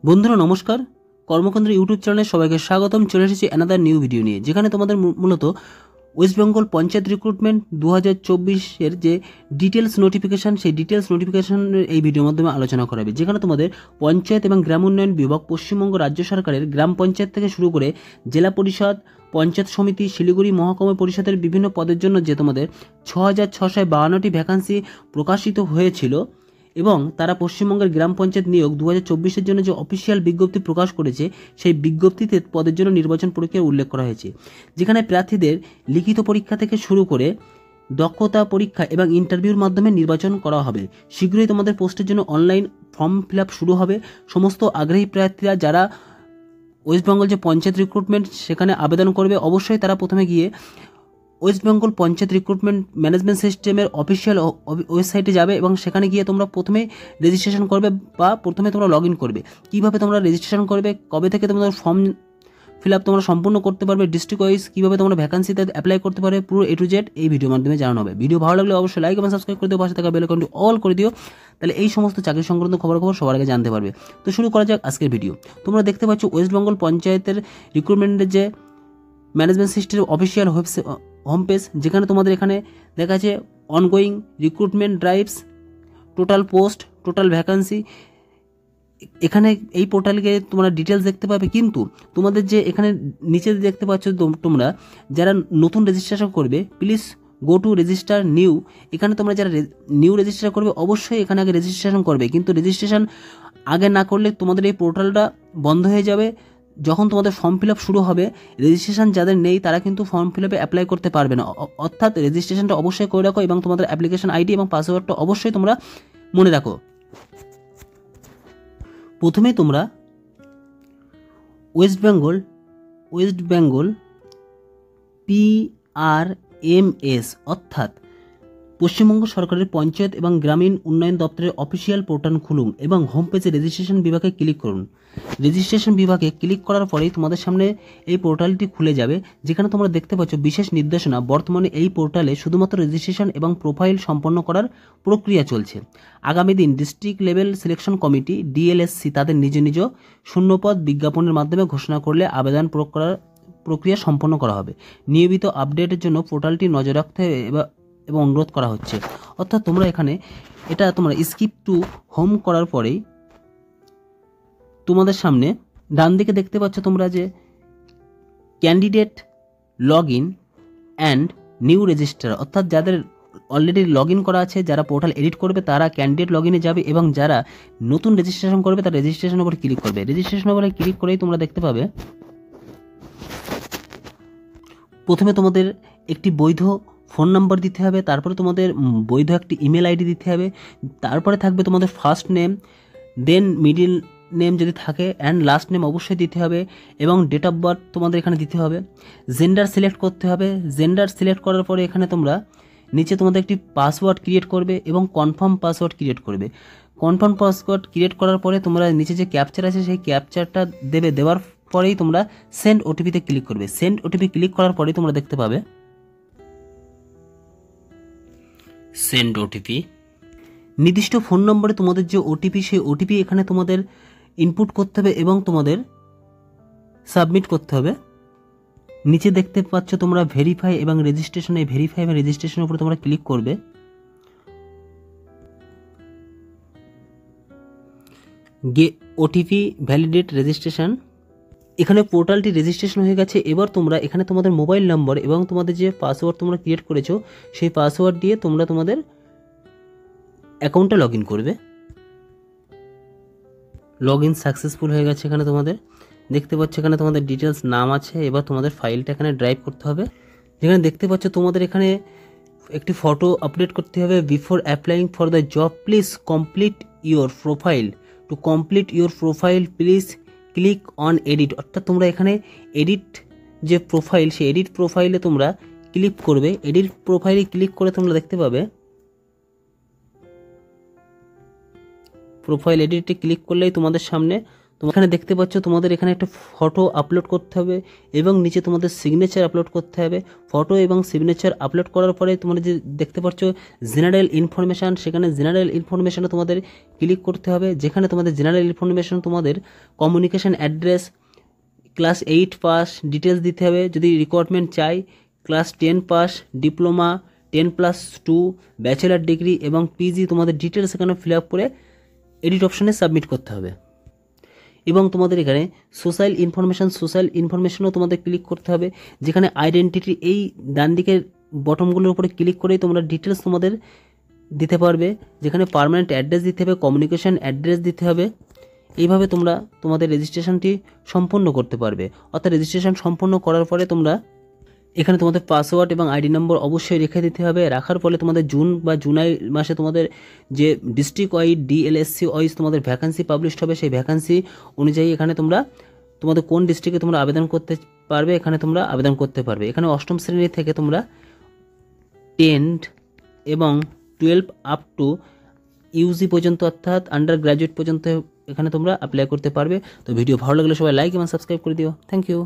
বন্ধুরা নমস্কার, কর্মকেন্দ্র ইউটিউব চ্যানেলে সবাইকে স্বাগতম। চলে এসেছি অ্যানাদার নিউ ভিডিও নিয়ে, যেখানে তোমাদের মূলত ওয়েস্ট বেঙ্গল পঞ্চায়েত রিক্রুটমেন্ট 2024-এর যে ডিটেলস নোটিফিকেশান, সেই ডিটেলস নোটিফিকেশানের এই ভিডিওর মাধ্যমে আলোচনা করা হবে। যেখানে তোমাদের পঞ্চায়েত এবং গ্রাম উন্নয়ন বিভাগ, পশ্চিমবঙ্গ রাজ্য সরকারের গ্রাম পঞ্চায়েত থেকে শুরু করে জেলা পরিষদ, পঞ্চায়েত সমিতি, শিলিগুড়ি মহকুমা পরিষদের বিভিন্ন পদের জন্য যে তোমাদের 6652টি ভ্যাকান্সি প্রকাশিত হয়েছিল এবং তারা পশ্চিমবঙ্গের গ্রাম পঞ্চায়েত নিয়োগ 2024-এর জন্য যে অফিসিয়াল বিজ্ঞপ্তি প্রকাশ করেছে, সেই বিজ্ঞপ্তিতে পদের জন্য নির্বাচন প্রক্রিয়া উল্লেখ করা হয়েছে। যেখানে প্রার্থীদের লিখিত পরীক্ষা থেকে শুরু করে দক্ষতা পরীক্ষা এবং ইন্টারভিউর মাধ্যমে নির্বাচন করা হবে। শীঘ্রই তোমাদের পোস্টের জন্য অনলাইন ফর্ম ফিল আপ শুরু হবে। সমস্ত আগ্রহী প্রার্থীরা যারা ওয়েস্ট বেঙ্গল যে পঞ্চায়েত রিক্রুটমেন্ট সেখানে আবেদন করবে, অবশ্যই তারা প্রথমে গিয়ে West Bengal panchayat recruitment management সিস্টেমের অফিসিয়াল ওয়েবসাইটে যাবে এবং সেখানে গিয়ে তোমরা প্রথমে রেজিস্ট্রেশন করবে বা প্রথমে তোমরা লগ ইন করবে। কীভাবে তোমরা রেজিস্ট্রেশন করবে, কবে থেকে তোমরা ফর্ম ফিল আপ তোমরা সম্পূর্ণ করতে পারবে, ডিস্ট্রিক্ট ওয়াইজ কীভাবে তোমরা ভ্যাকান্সিতে অ্যাপ্লাই করতে পারবে, পুরো A to Z এই ভিডিওর মাধ্যমে জানানো হবে। ভিডিও ভালো লাগলে অবশ্যই লাইক এবং সাবস্ক্রাইব করে দিও, পাশে থাকা বেল আইকনটি অল করে দিও, তাহলে এই সমস্ত চাকরি সংক্রান্ত খবর সবার আগে জানতে পারবে। তো শুরু করা যাক আজকের ভিডিও। তোমরা দেখতে পাচ্ছ ওয়েস্ট বেঙ্গল পঞ্চায়েতের রিক্রুটমেন্টের যে ম্যানেজমেন্ট সিস্টেমের অফিসিয়াল হোম পেজ, যেখানে তোমাদের এখানে দেখা আছে ongoing recruitment drives, total post, total vacancy. এখানে এই পোর্টালে তোমরা ডিটেলস দেখতে পাবে, কিন্তু তোমাদের যে এখানে নিচে দেখতে পাচ্ছ তোমরা যারা নতুন রেজিস্ট্রেশন করবে, please go to register new. এখানে তোমরা যারা নিউ রেজিস্টার করবে অবশ্যই এখানে আগে রেজিস্ট্রেশন করবে, কিন্তু রেজিস্ট্রেশন আগে না করলে তোমাদের এই পোর্টালটা বন্ধ হয়ে যাবে। যখন তোমাদের ফর্ম ফিল আপ শুরু হবে, রেজিস্ট্রেশন যাদের নেই তারা কিন্তু ফর্ম ফিল আপে অ্যাপ্লাই করতে পারবে না। অর্থাৎ রেজিস্ট্রেশনটা অবশ্যই করে রাখো এবং তোমাদের অ্যাপ্লিকেশন আইডি এবং পাসওয়ার্ডটা অবশ্যই তোমরা মনে রাখো। প্রথমে তোমরা ওয়েস্ট বেঙ্গল PRMS অর্থাৎ পশ্চিমবঙ্গ সরকারের পঞ্চায়েত এবং গ্রামীণ উন্নয়ন দপ্তরের অফিসিয়াল পোর্টাল খুলুন এবং হোম পেজে রেজিস্ট্রেশন বিভাগে ক্লিক করুন। রেজিস্ট্রেশন বিভাগে ক্লিক করার পরেই তোমাদের সামনে এই পোর্টালটি খুলে যাবে, যেখানে তোমরা দেখতে পাচ্ছ বিশেষ নির্দেশনা। বর্তমানে এই পোর্টালে শুধুমাত্র রেজিস্ট্রেশন এবং প্রোফাইল সম্পন্ন করার প্রক্রিয়া চলছে। আগামী দিন district level selection committee DLSC তাদের নিজ নিজ শূন্যপদ বিজ্ঞাপনের মাধ্যমে ঘোষণা করলে আবেদন প্রক্রিয়া সম্পন্ন করা হবে। নিয়মিত আপডেটের জন্য পোর্টালটি নজর রাখতে হবে এবং অনুরোধ করা হচ্ছে। অর্থাৎ তোমরা এখানে এটা তোমরা স্কিপ টু হোম করার পরেই তোমাদের সামনে ডান দিকে দেখতে পাচ্ছ তোমরা যে candidate log in and new register, অর্থাৎ যাদের অলরেডি লগ ইন করা আছে, যারা পোর্টাল এডিট করবে তারা ক্যান্ডিডেট লগ ইনে যাবে এবং যারা নতুন রেজিস্ট্রেশন করবে তারা রেজিস্ট্রেশনের উপর ক্লিক করবে। রেজিস্ট্রেশনের উপরে ক্লিক করেই তোমরা দেখতে পাবে প্রথমে তোমাদের একটি বৈধ ফোন নাম্বার দিতে হবে, তারপরে তোমাদের বৈধ একটি ইমেল আইডি দিতে হবে, তারপরে থাকবে তোমাদের ফার্স্ট নেম, দেন মিডিল নেম যদি থাকে, অ্যান্ড লাস্ট নেম অবশ্যই দিতে হবে এবং ডেট অফ বার্থ তোমাদের এখানে দিতে হবে। জেন্ডার সিলেক্ট করতে হবে। জেন্ডার সিলেক্ট করার পরে এখানে তোমরা নিচে তোমাদের একটি পাসওয়ার্ড ক্রিয়েট করবে এবং কনফার্ম পাসওয়ার্ড ক্রিয়েট করবে। কনফার্ম পাসওয়ার্ড ক্রিয়েট করার পরে তোমরা নিচে যে ক্যাপচার আছে সেই ক্যাপচারটা দেবে। দেওয়ার পরেই তোমরা সেন্ড ওটিপিতে ক্লিক করবে। সেন্ড ওটিপি ক্লিক করার পরেই তোমরা দেখতে পাবে সেন্ড ওটিপি। নির্দিষ্ট ফোন নম্বরে তোমাদের যে ওটিপি, সেই ওটিপি এখানে তোমাদের ইনপুট করতে হবে এবং তোমাদের সাবমিট করতে হবে। নিচে দেখতে পাচ্ছ তোমরা ভেরিফাই এবং রেজিস্ট্রেশন, এই ভেরিফাই এবং রেজিস্ট্রেশনের উপরে তোমরা ক্লিক করবে। OTP validate registration. এখানে পোর্টালটি রেজিস্ট্রেশন হয়ে গেছে। এবার তোমরা এখানে তোমাদের মোবাইল নম্বর এবং তোমাদের যে পাসওয়ার্ড তোমরা ক্রিয়েট করেছো সেই পাসওয়ার্ড দিয়ে তোমরা তোমাদের অ্যাকাউন্টে লগ ইন করবে। লগ ইন সাকসেসফুল হয়ে গেছে। এখানে তোমাদের দেখতে পাচ্ছ এখানে তোমাদের ডিটেলস নাম আছে। এবার তোমাদের ফাইলটা এখানে ড্রাইভ করতে হবে। যেখানে দেখতে পাচ্ছ তোমাদের এখানে একটি ফটো আপলোড করতে হবে। Before applying for the job please complete your profile. To complete your profile please click on edit. অর্থাৎ তোমরা এখানে এডিট যে প্রোফাইল, সেই এডিট প্রোফাইলে তোমরা ক্লিক করবে। এডিট প্রোফাইলে ক্লিক করে তোমরা দেখতে পাবে প্রোফাইল এডিটে ক্লিক করলেই তোমাদের সামনে এখানে দেখতে পাচ্ছ তোমাদের এখানে একটা ফটো আপলোড করতে হবে এবং নিচে তোমাদের সিগনেচার আপলোড করতে হবে। ফটো এবং সিগনেচার আপলোড করার পরে তোমরা যে দেখতে পাচ্ছ জেনারেল ইনফরমেশান, সেখানে জেনারেল ইনফরমেশানে তোমাদের ক্লিক করতে হবে, যেখানে তোমাদের জেনারেল ইনফরমেশান তোমাদের communication address, class 8 pass details দিতে হবে যদি রিকোয়ারমেন্ট চাই, class 10 pass, diploma 10+2, bachelor degree এবং পিজি তোমাদের ডিটেলস এখানে ফিল আপ করে এডিট অপশানে সাবমিট করতে হবে। এবং তোমাদের এখানে সোশ্যাল ইনফরমেশনও তোমাদের ক্লিক করতে হবে, যেখানে আইডেন্টিটি এই ডান দিকের বটমগুলোর উপরে ক্লিক করেই তোমরা ডিটেলস তোমাদের দিতে পারবে, যেখানে পার্মানেন্ট অ্যাড্রেস দিতে হবে, কমিউনিকেশান অ্যাড্রেস দিতে হবে। এইভাবে তোমরা তোমাদের রেজিস্ট্রেশনটি সম্পূর্ণ করতে পারবে। অর্থাৎ রেজিস্ট্রেশন সম্পূর্ণ করার পরে তোমরা এখানে তোমাদের পাসওয়ার্ড এবং আইডি নম্বর অবশ্যই রেখে দিতে হবে। রাখার ফলে তোমাদের জুন বা জুলাই মাসে তোমাদের যে ডিস্ট্রিক্ট ওয়াইজ ডিএলএসসি ওয়াইজ তোমাদের ভ্যাকান্সি পাবলিশ হবে, সেই ভ্যাকান্সি অনুযায়ী এখানে তোমরা তোমাদের কোন ডিস্ট্রিক্টে তোমরা আবেদন করতে পারবে এখানে তোমরা আবেদন করতে পারবে। এখানে অষ্টম শ্রেণী থেকে তোমরা 10 এবং 12 আপ টু ইউজি পর্যন্ত অর্থাৎ আন্ডার গ্র্যাজুয়েট পর্যন্ত এখানে তোমরা অ্যাপ্লাই করতে পারবে। তো ভিডিও ভালো লাগলে সবাই লাইক এবং সাবস্ক্রাইব করে দিও। Thank you.